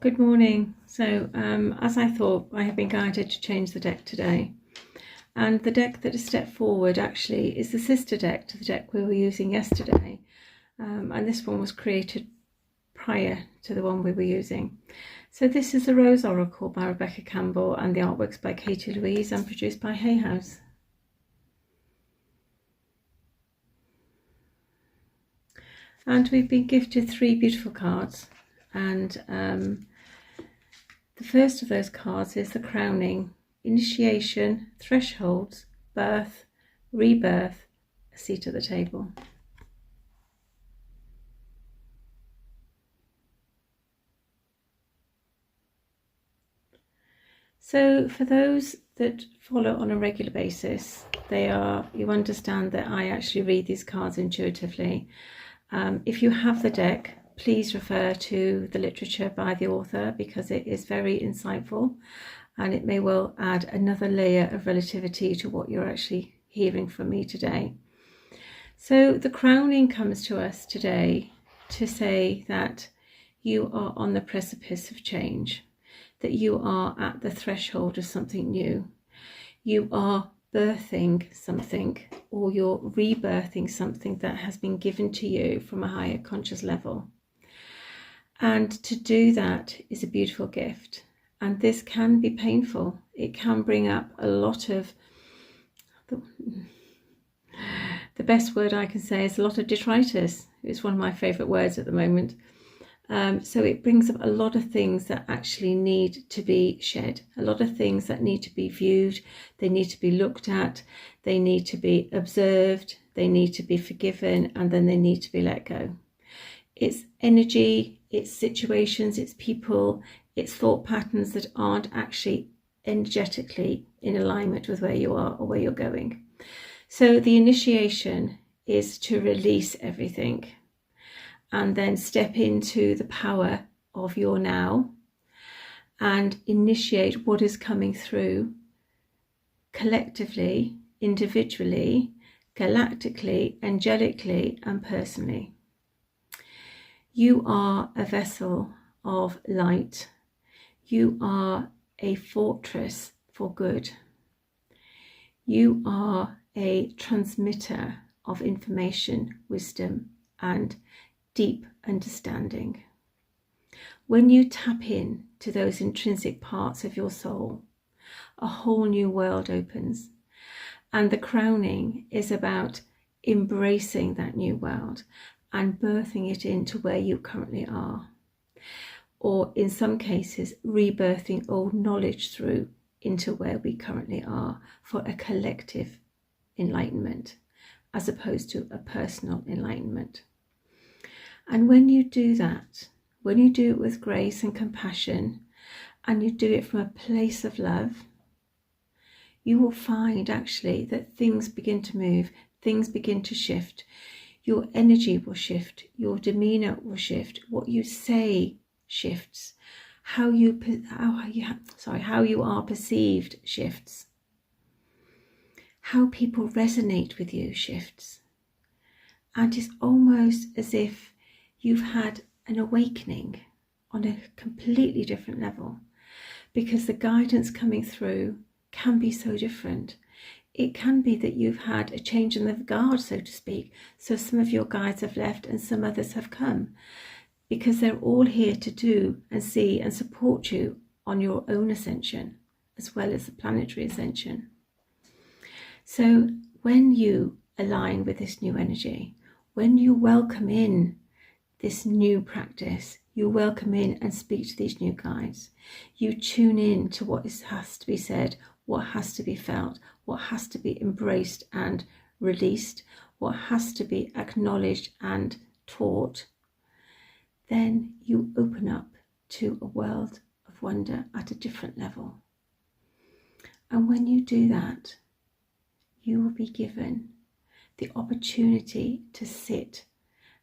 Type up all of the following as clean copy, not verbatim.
Good morning. So, as I thought, I have been guided to change the deck today. And the deck that has stepped forward actually is the sister deck to the deck we were using yesterday. And this one was created prior to the one we were using. So this is the Rose Oracle by Rebecca Campbell, and the artwork's by Katie Louise and produced by Hay House. And we've been gifted 3 beautiful cards, and the first of those cards is the Crowning, Initiation, Thresholds, Birth, Rebirth, a Seat at the Table. So for those that follow on a regular basis, you understand that I actually read these cards intuitively. If you have the deck, please refer to the literature by the author, because it is very insightful and it may well add another layer of relativity to what you're actually hearing from me today. So the Crowning comes to us today to say that you are on the precipice of change, that you are at the threshold of something new. You are birthing something, or you're rebirthing something that has been given to you from a higher conscious level. And to do that is a beautiful gift. And this can be painful. It can bring up a lot of, the best word I can say is a lot of detritus. It's one of my favourite words at the moment. So it brings up a lot of things that actually need to be shed, a lot of things that need to be viewed, they need to be looked at, they need to be observed, they need to be forgiven, and then they need to be let go. It's energy, it's situations, it's people, it's thought patterns that aren't actually energetically in alignment with where you are or where you're going. So the initiation is to release everything and then step into the power of your now and initiate what is coming through collectively, individually, galactically, angelically, and personally. You are a vessel of light. You are a fortress for good. You are a transmitter of information, wisdom, and deep understanding. When you tap in to those intrinsic parts of your soul, a whole new world opens. And the Crowning is about embracing that new world and birthing it into where you currently are. Or in some cases, rebirthing old knowledge through into where we currently are for a collective enlightenment, as opposed to a personal enlightenment. And when you do that, when you do it with grace and compassion, and you do it from a place of love, you will find actually that things begin to move, things begin to shift. Your energy will shift, your demeanor will shift, what you say shifts, how you are perceived shifts, how people resonate with you shifts. And it's almost as if you've had an awakening on a completely different level, because the guidance coming through can be so different. It can be that you've had a change in the guard, so to speak. So some of your guides have left and some others have come, because they're all here to do and see and support you on your own ascension, as well as the planetary ascension. So when you align with this new energy, when you welcome in this new practice, you welcome in and speak to these new guides. You tune in to what has to be said, what has to be felt, what has to be embraced and released, what has to be acknowledged and taught. Then you open up to a world of wonder at a different level. And when you do that, you will be given the opportunity to sit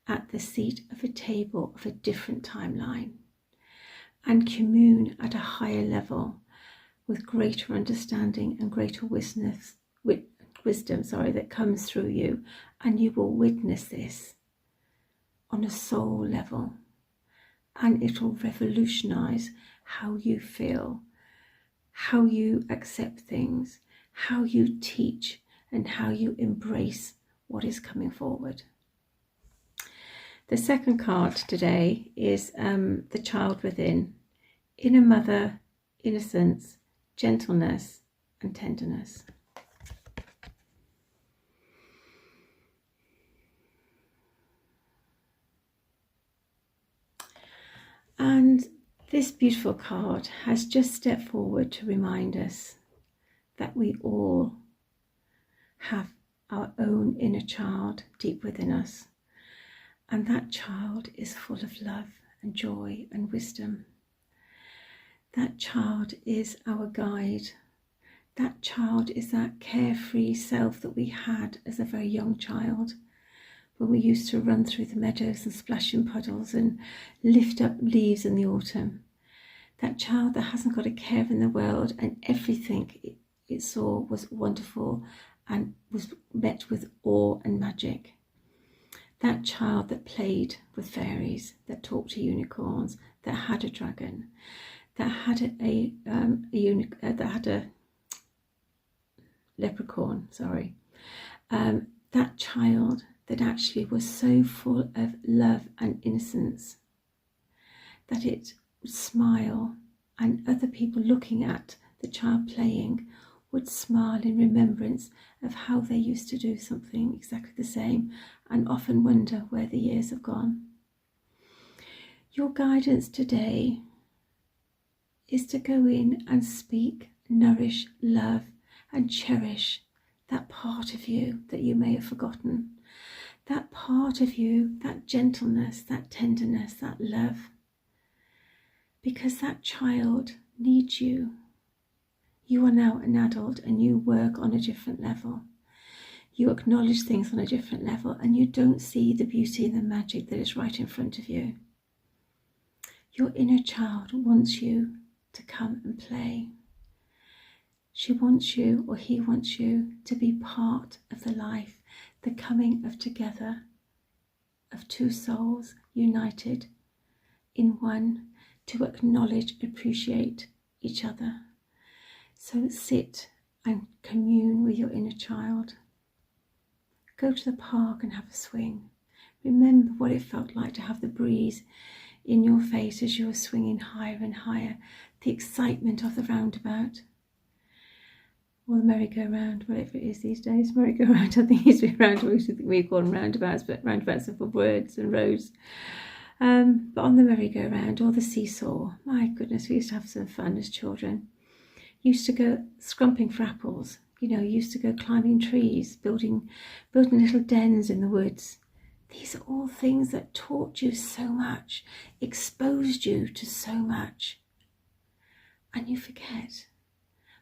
at the seat of a table of a different timeline and commune at a higher level with greater understanding and greater wisdom that comes through you. And you will witness this on a soul level and it will revolutionize how you feel, how you accept things, how you teach, and how you embrace what is coming forward. The second card today is the child within, inner mother, innocence, gentleness, and tenderness. And this beautiful card has just stepped forward to remind us that we all have our own inner child deep within us. And that child is full of love and joy and wisdom. That child is our guide. That child is that carefree self that we had as a very young child, when we used to run through the meadows and splash in puddles and lift up leaves in the autumn. That child that hasn't got a care in the world, and everything it saw was wonderful and was met with awe and magic. That child that played with fairies, that talked to unicorns, that had a dragon, that had a leprechaun. That child that actually was so full of love and innocence that it would smile, and other people looking at the child playing would smile in remembrance of how they used to do something exactly the same, and often wonder where the years have gone. Your guidance today is to go in and speak, nourish, love, and cherish that part of you that you may have forgotten. That part of you, that gentleness, that tenderness, that love. Because that child needs you. You are now an adult and you work on a different level. You acknowledge things on a different level, and you don't see the beauty and the magic that is right in front of you. Your inner child wants you to come and play. She wants you, or he wants you, to be part of the life, the coming of together of two souls united in one, to acknowledge and appreciate each other. So sit and commune with your inner child. Go to the park and have a swing. Remember what it felt like to have the breeze in your face as you were swinging higher and higher, the excitement of the roundabout. Or the merry-go-round, whatever it is these days. Merry-go-round, I think, used to be roundabouts. We call them roundabouts, but roundabouts are for words and roads. But on the merry-go-round, or the seesaw, my goodness, we used to have some fun as children. Used to go scrumping for apples, used to go climbing trees, building little dens in the woods. These are all things that taught you so much, exposed you to so much, and you forget.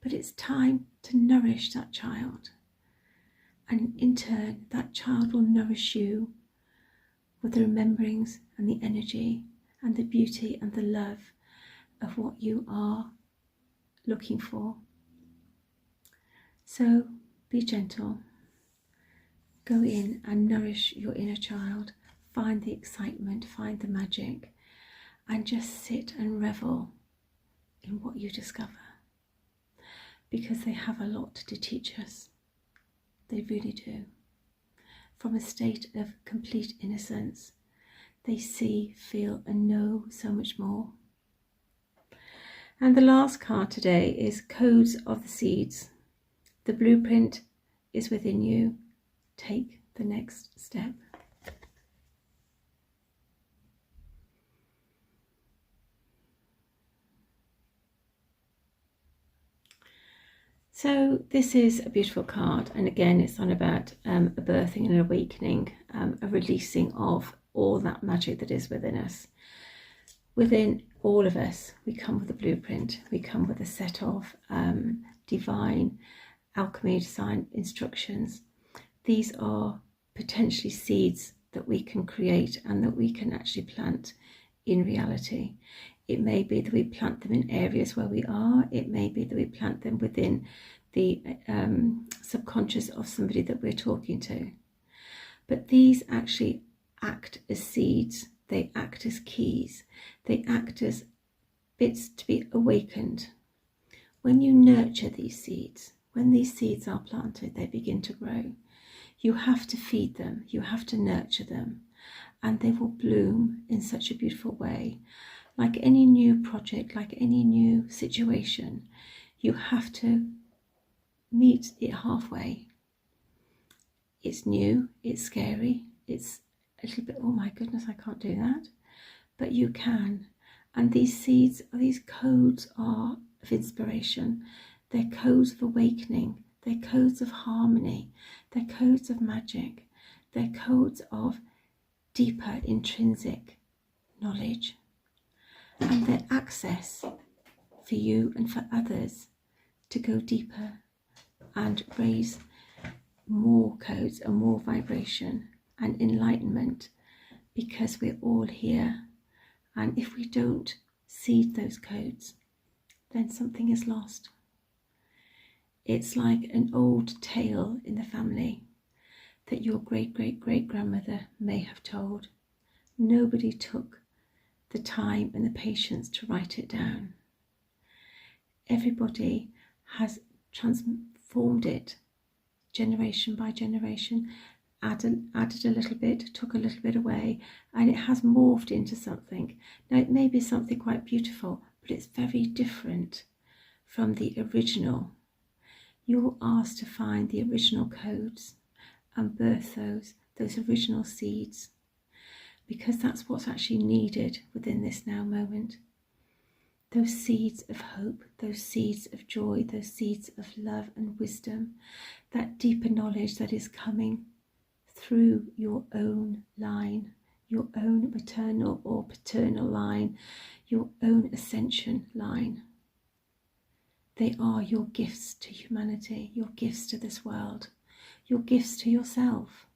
But it's time to nourish that child, and in turn that child will nourish you with the rememberings and the energy and the beauty and the love of what you are looking for. So be gentle. Go in and nourish your inner child. Find the excitement, find the magic, and just sit and revel in what you discover. Because they have a lot to teach us. They really do. From a state of complete innocence, they see, feel, and know so much more. And the last card today is Codes of the Seeds. The blueprint is within you. Take the next step. So this is a beautiful card, and again it's on about a birthing and an awakening, a releasing of all that magic that is within us. Within all of us, we come with a blueprint. We come with a set of divine alchemy design instructions. These are potentially seeds that we can create and that we can actually plant in reality. It may be that we plant them in areas where we are. It may be that we plant them within the subconscious of somebody that we're talking to. But these actually act as seeds they act as keys, they act as bits to be awakened. When you nurture these seeds, when these seeds are planted, they begin to grow. You have to feed them, you have to nurture them, and they will bloom in such a beautiful way. Like any new project, like any new situation, you have to meet it halfway. It's new, it's scary, it's a little bit, oh my goodness, I can't do that. But you can. And these seeds, these codes are of inspiration. They're codes of awakening. They're codes of harmony. They're codes of magic. They're codes of deeper intrinsic knowledge. And they're access for you and for others to go deeper and raise more codes and more vibration and enlightenment, because we're all here. And if we don't seed those codes, then something is lost. It's like an old tale in the family that your great-great-great-grandmother may have told. Nobody took the time and the patience to write it down. Everybody has transformed it generation by generation, added a little bit, took a little bit away, and it has morphed into something. Now, it may be something quite beautiful, but it's very different from the original. You're asked to find the original codes and birth those original seeds, because that's what's actually needed within this now moment. Those seeds of hope, those seeds of joy, those seeds of love and wisdom, that deeper knowledge that is coming through your own line, your own maternal or paternal line, your own ascension line. They are your gifts to humanity, your gifts to this world, your gifts to yourself.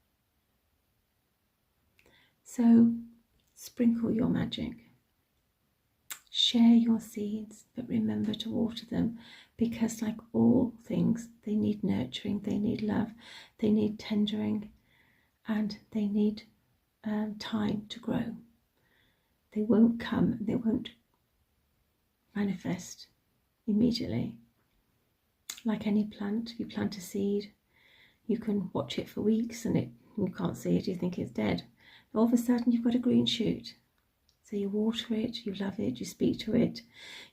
So sprinkle your magic. Share your seeds, but remember to water them, because like all things, they need nurturing, they need love, they need tendering, and they need time to grow. They won't come, they won't manifest immediately. Like any plant, you plant a seed, you can watch it for weeks and you can't see it, you think it's dead. All of a sudden you've got a green shoot. So you water it, you love it, you speak to it,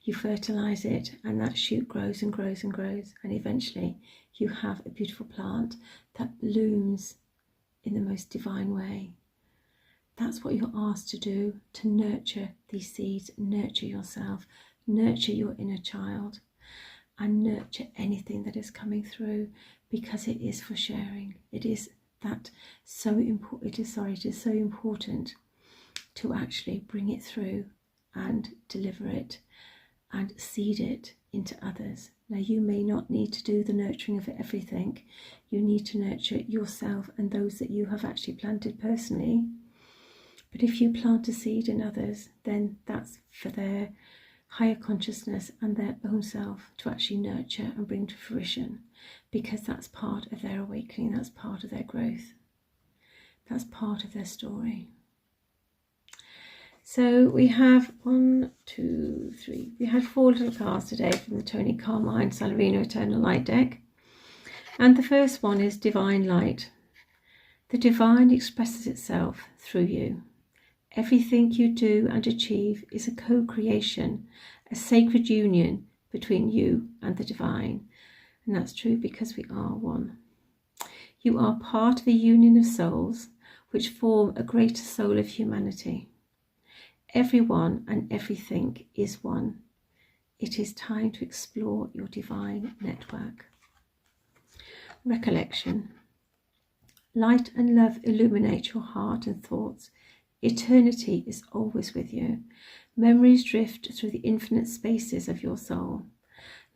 you fertilise it, and that shoot grows and grows and grows, and eventually you have a beautiful plant that blooms in the most divine way. That's what you're asked to do, to nurture these seeds, nurture yourself, nurture your inner child, and nurture anything that is coming through, because it is for sharing. It is so important to actually bring it through and deliver it and seed it into others. Now, you may not need to do the nurturing of everything. You need to nurture yourself and those that you have actually planted personally. But if you plant a seed in others, then that's for their higher consciousness and their own self to actually nurture and bring to fruition, because that's part of their awakening, that's part of their growth, that's part of their story. So we have 1, 2, 3. We had 4 little cards today from the Tony Carmine Salarino Eternal Light deck. And the first one is Divine Light. The divine expresses itself through you. Everything you do and achieve is a co-creation, a sacred union between you and the divine. And that's true because we are one. You are part of a union of souls which form a greater soul of humanity. Everyone and everything is one. It is time to explore your divine network. Recollection. Light and love illuminate your heart and thoughts. Eternity is always with you. Memories drift through the infinite spaces of your soul,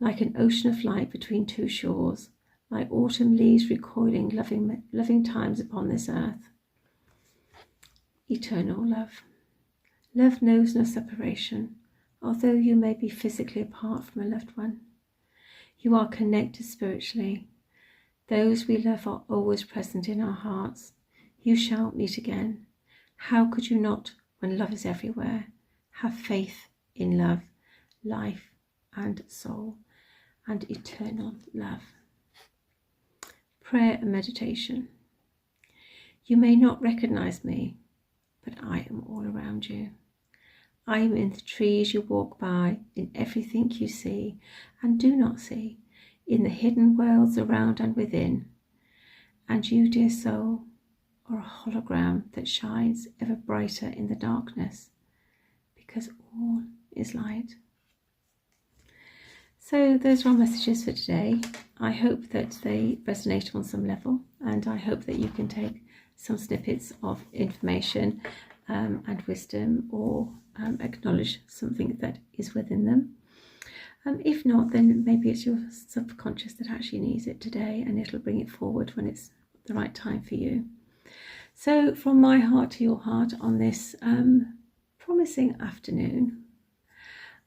like an ocean of light between two shores, like autumn leaves recoiling loving times upon this earth. Eternal love. Love knows no separation, although you may be physically apart from a loved one. You are connected spiritually. Those we love are always present in our hearts. You shall meet again. How could you not when love is everywhere. Have faith in love, life and soul, and eternal love. Prayer and meditation. You may not recognize me, but I am all around you. I am in the trees you walk by, in everything you see and do not see, in the hidden worlds around and within. And you, dear soul, are a hologram that shines ever brighter in the darkness, because all is light. So those are our messages for today. I hope that they resonate on some level, and I hope that you can take some snippets of information and wisdom, or acknowledge something that is within them. If not, then maybe it's your subconscious that actually needs it today, and it'll bring it forward when it's the right time for you. So from my heart to your heart on this promising afternoon,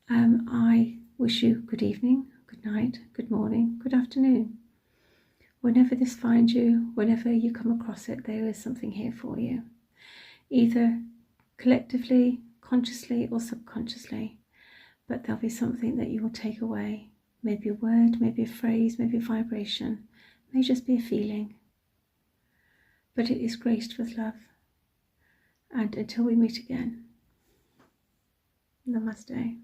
I wish you good evening, good night, good morning, good afternoon. Whenever this finds you, whenever you come across it, there is something here for you, either collectively, consciously or subconsciously, but there'll be something that you will take away. Maybe a word, maybe a phrase, maybe a vibration, may just be a feeling, but it is graced with love. And until we meet again, Namaste.